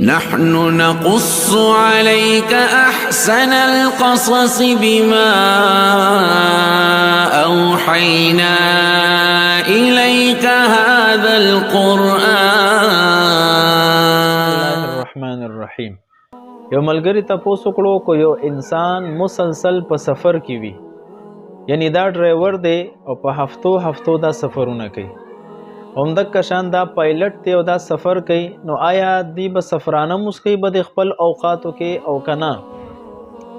نحن نقص عليك أحسن القصص بما أوحينا إليك هذا القرآن. الرحمن الرحیم. یو ملګری تاسو کړو کو یو انسان مسلسل په سفر کې وي، یعنی دا ډرایور دی او په هفتو دا سفرونه کوي، همدغه شان دا پایلټ دی او دا سفر کوي، نو آیا دی به سفرانه مسکی به د خپل اوقاتو کې او کنا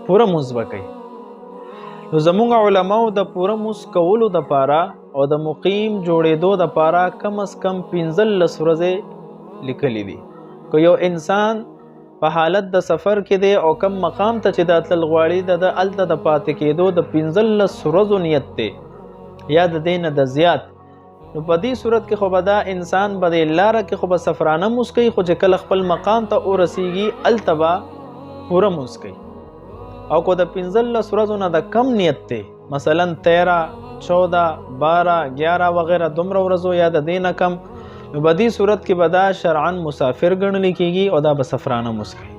پوره مثبت کوي؟ نو زموږ علماو د پوره مسکولو د پاره او د مقیم جوړېدو د پاره کم از کم 15 ورځې لیکلي دي. که یو انسان په حالت د سفر کې دی او کم مقام ته چې د تل غواړي د الته د پاتې کېدو د 15 ورځو نیت دی یا د دینه د زیات، نو په دې صورت کې خو به دا انسان به د لاره کې خو به سفرانه مسکی، خو چې کله خپل مقام ته ورسیږي الته به پوره مسکی. او کو د 15 ورځو نه د کم نیت دی، مثلا 13 14 12 11 وغیرہ دومره ورځو یا د دینه کم، نو په دې صورت کې به دا شرعاً مسافر ګڼل کېږي او دا به سفرانه مسکی.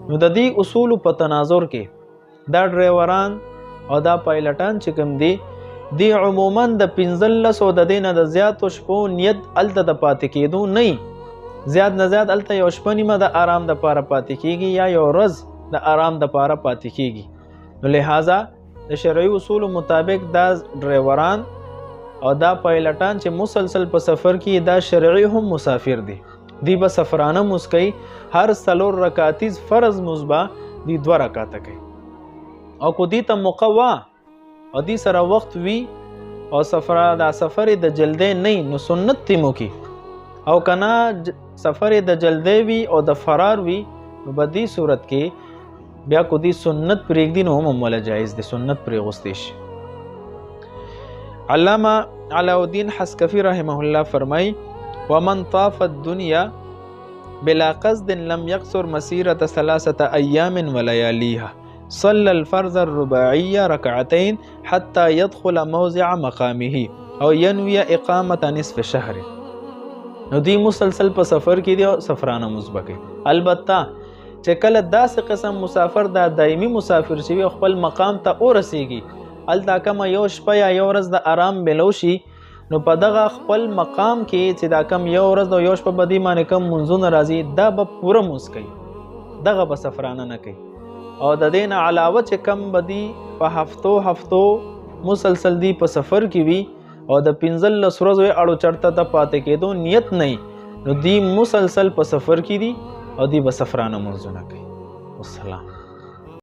نو د دې اصول په تناظر کې دا ډرایوران او دا پایلټان چې کوم دي دی عموماً د 15 او د دینه د زیاتو شپو نیت الته د پاتې کېدو نه، زیات نه زیات الته یو شپه نیمه د آرام د پاره پاتې کېږي یا یو ورځ د آرام د پاره پاتې کېږي. نو لہذا د شرعي اصول مطابق دا ډرایوران او دا پایلټان چې مسلسل په سفر کې دا شرعي هم مسافر دي، دی به سفرانه مسکی، هر 4 رکعتیز فرض مصبا دی 2 رکعاته کوي، او کو دی ته مقوا او دی سره وخت وی او سفر د جلدې نه نو سنت تیمو کی، او کنا سفر د جلدې وی او د فرار وی، نو په دې صورت کې بیا کو دی سنت پرېږدي نو هم ولا جایز دی، سنت پرېغوستی شي. علامہ علاؤالدین حسکفی رحمه الله فرمای ومن طاف الدنيا بلا قصد لم يقصر مسيرة 3 أيام ولياليها صلى الفرض الرباعي ركعتين حتى يدخل موضع مقامه او ينوي اقامة نصف شهر. نو دی مسلسل په سفر کې دی او سفرانه مسبکه. البته چې کله داسې قسم مسافر دا دایمي مسافر شي خپل مقام ته ورسیږي، الته کم یو شپه یا یو ورځ د آرام بلوشي، نو په دغه خپل مقام کې چې دا کم یو ورځ او یو شپه بدی باندې کم منځونه راځي دا به پوره مسکی، دغه به سفرانه نه کوي. او د دین علاوه چې کم بدی په هفتو مسلسل دی په سفر کې وي او د 15 ورځې اړو چرته ته پاتې کېدو نیت نه، نو دی مسلسل په سفر کې دي او دی به سفرانه منځونه کوي. والسلام.